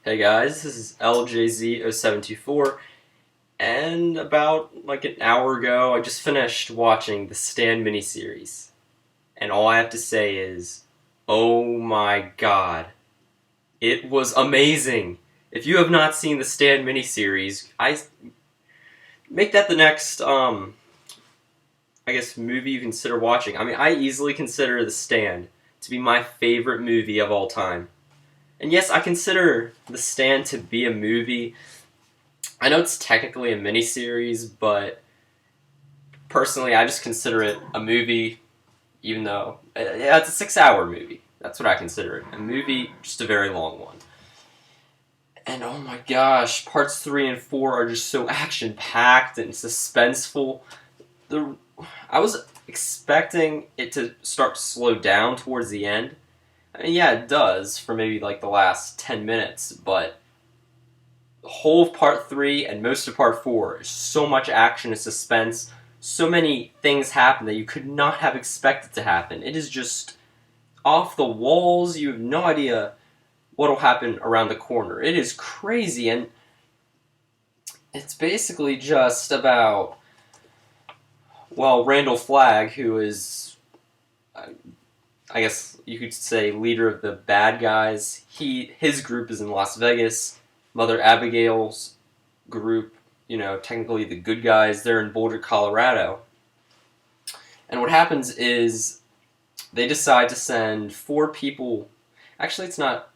Hey guys, this is LJZ0724, and about like an hour ago, I just finished watching the Stand miniseries, and all I have to say is, oh my god, it was amazing! If you have not seen the Stand miniseries, I make that the next, I guess, movie you consider watching. I mean, I easily consider The Stand to be my favorite movie of all time. And yes, I consider The Stand to be a movie. I know it's technically a miniseries, but personally, I just consider it a movie, even though yeah, it's a 6-hour movie. That's what I consider it. A movie, just a very long one. And oh my gosh, parts 3 and 4 are just so action-packed and suspenseful. I was expecting it to start to slow down towards the end. I mean, yeah, it does for maybe like the last 10 minutes, but the whole of part 3 and most of part 4 is so much action and suspense. So many things happen that you could not have expected to happen. It is just off the walls. You have no idea what will happen around the corner. It is crazy, and it's basically just about, well, Randall Flagg, who is, I guess you could say, leader of the bad guys. His group is in Las Vegas. Mother Abigail's group, technically the good guys, they're in Boulder, Colorado. And what happens is they decide to send 4 people. Actually, it's not.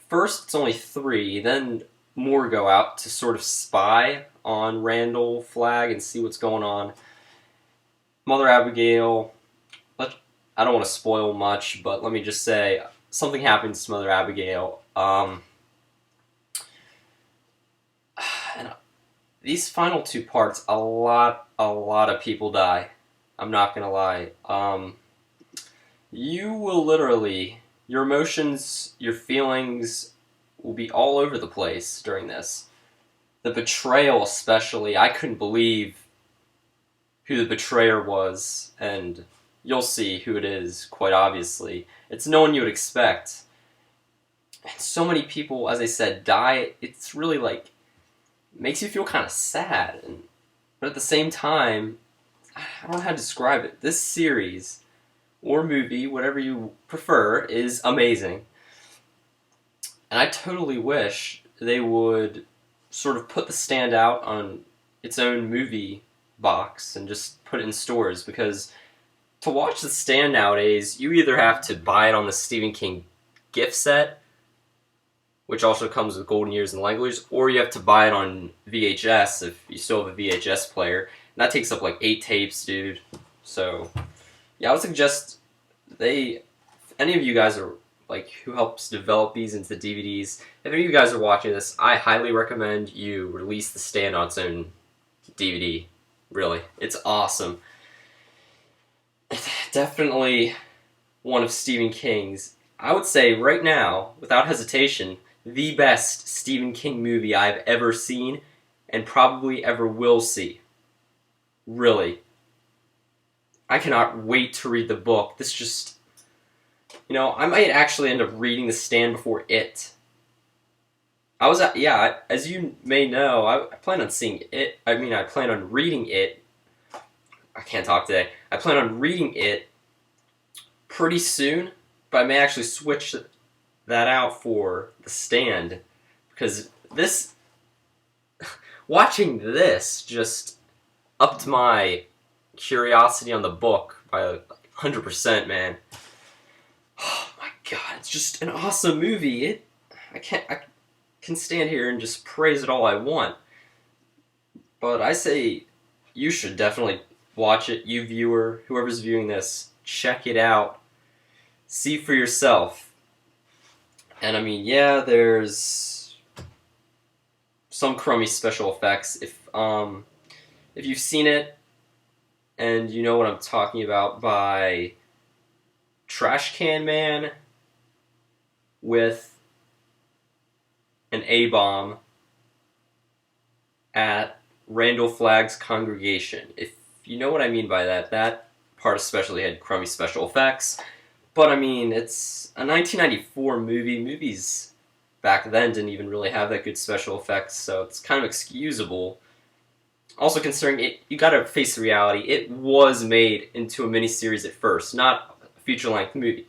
First, it's only 3. Then more go out to sort of spy on Randall Flagg and see what's going on. Mother Abigail, I don't want to spoil much, but let me just say something happens to Mother Abigail. And these final 2 parts, a lot of people die. I'm not gonna lie. You will literally, your emotions, your feelings will be all over the place during this. The betrayal especially, I couldn't believe who the betrayer was, and you'll see who it is, quite obviously. It's no one you would expect. And so many people, as I said, die. It's really like, makes you feel kind of sad. But at the same time, I don't know how to describe it. This series, or movie, whatever you prefer, is amazing. And I totally wish they would sort of put The Stand out on its own movie box and just put it in stores, because to watch The Stand nowadays, you either have to buy it on the Stephen King gift set, which also comes with Golden Years and Language, or you have to buy it on VHS if you still have a VHS player. And that takes up like 8 tapes, dude. So, yeah, I would suggest if any of you guys are like who helps develop these into DVDs, if any of you guys are watching this, I highly recommend you release The Stand on its own DVD. Really, it's awesome. Definitely one of Stephen King's, I would say right now, without hesitation, the best Stephen King movie I've ever seen and probably ever will see. Really. I cannot wait to read the book. This just, I might actually end up reading The Stand before it. As you may know, I plan on seeing it. I plan on reading it. I can't talk today. I plan on reading it pretty soon, but I may actually switch that out for The Stand, because watching this just upped my curiosity on the book by 100%, man. Oh my god, it's just an awesome movie. I can stand here and just praise it all I want, but I say you should definitely watch it. You viewer, whoever's viewing this, check it out. See for yourself. And I mean, yeah, there's some crummy special effects. If you've seen it and you know what I'm talking about, by Trash Can Man with an A-bomb at Randall Flagg's congregation. If you know what I mean by that, that part especially had crummy special effects. But I mean, it's a 1994 movie. Movies back then didn't even really have that good special effects, so it's kind of excusable. Also, considering it, you gotta face the reality, it was made into a miniseries at first, not a feature-length movie.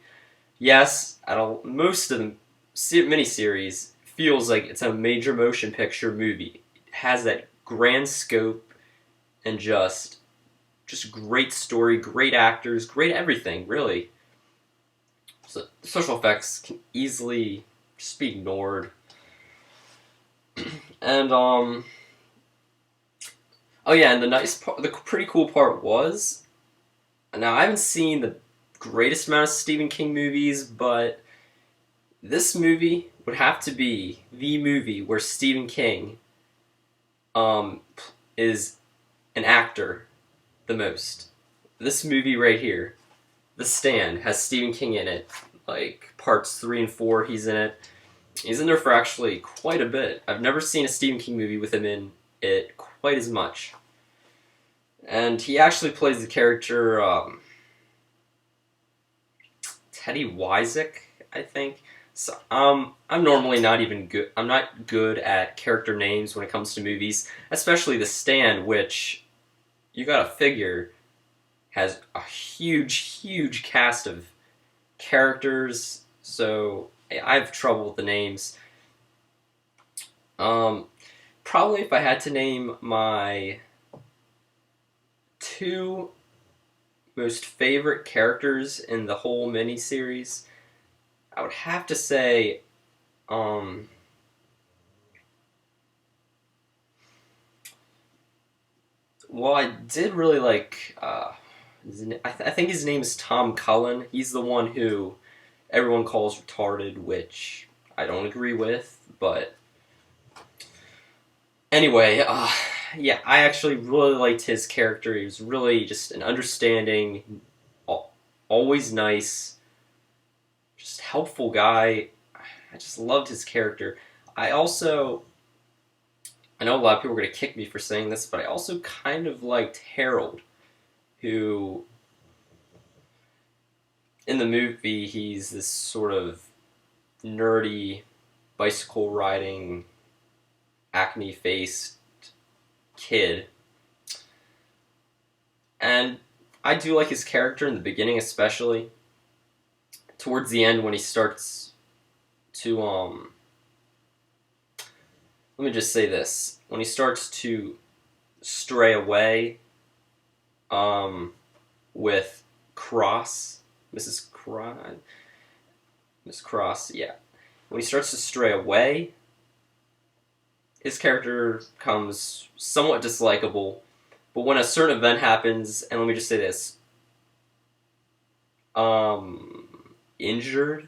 Yes, most of the miniseries feels like it's a major motion picture movie. It has that grand scope and just great story, great actors, great everything, really. So special effects can easily just be ignored. And oh yeah, and the nice part, the pretty cool part was, now I haven't seen the greatest amount of Stephen King movies, but this movie would have to be the movie where Stephen King um is an actor the most. This movie right here, The Stand, has Stephen King in it. Like parts 3 and 4, he's in it. He's in there for actually quite a bit. I've never seen a Stephen King movie with him in it quite as much. And he actually plays the character Teddy Wiseck, I think. So I'm normally not even good. I'm not good at character names when it comes to movies, especially The Stand, which you gotta figure has a huge cast of characters. So I have trouble with the names. Probably if I had to name my two most favorite characters in the whole miniseries, I would have to say, well, I did really like, I think his name is Tom Cullen. He's the one who everyone calls retarded, which I don't agree with, but anyway, yeah, I actually really liked his character. He was really just an understanding, always nice, just helpful guy. I just loved his character. I also, I know a lot of people are going to kick me for saying this, but I also kind of liked Harold, who, in the movie, he's this sort of nerdy, bicycle riding, acne faced kid. And I do like his character in the beginning, especially. Towards the end, when he starts to, let me just say this. When he starts to stray away, with Cross, Mrs. Cross, Miss Cross, yeah. When he starts to stray away, his character becomes somewhat dislikable. But when a certain event happens, and let me just say this, injured,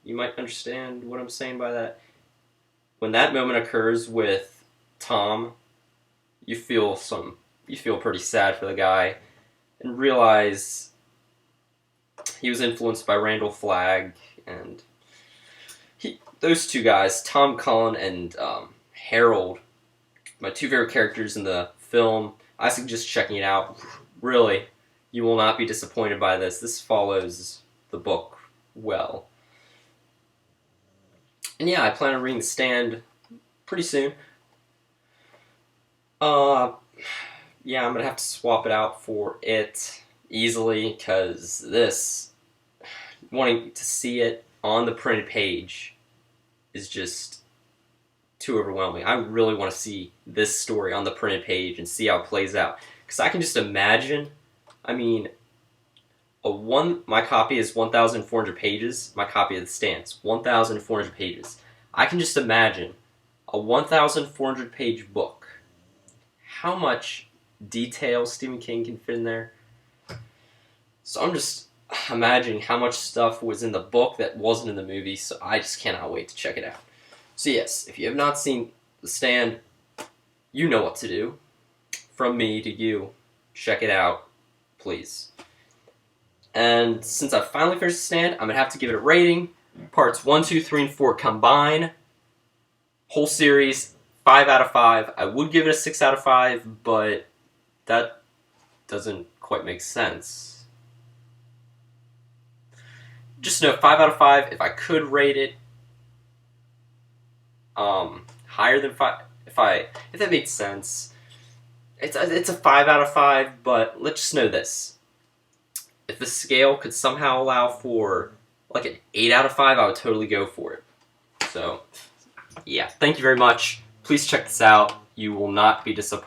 you might understand what I'm saying by that. When that moment occurs with Tom, you feel pretty sad for the guy, and realize he was influenced by Randall Flagg, and those two guys, Tom Cullen and Harold, my two favorite characters in the film. I suggest checking it out. Really, you will not be disappointed by this. This follows the book well. And yeah, I plan on reading The Stand pretty soon. Yeah, I'm gonna have to swap it out for it easily, because this, wanting to see it on the printed page is just too overwhelming. I really want to see this story on the printed page and see how it plays out, because I can just imagine. I mean, my copy is 1,400 pages. My copy of The Stand is 1,400 pages. I can just imagine a 1,400 page book. How much detail Stephen King can fit in there. So I'm just imagining how much stuff was in the book that wasn't in the movie, so I just cannot wait to check it out. So yes, if you have not seen The Stand, you know what to do. From me to you, check it out, please. And since I've finally finished The Stand, I'm going to have to give it a rating. Parts 1, 2, 3, and 4 combine. Whole series, 5 out of 5. I would give it a 6 out of 5, but that doesn't quite make sense. Just know 5 out of 5, if I could rate it, higher than 5. If that makes sense. It's a 5 out of 5, but let's just know this. If the scale could somehow allow for like an 8 out of 5, I would totally go for it. So, yeah, thank you very much. Please check this out. You will not be disappointed.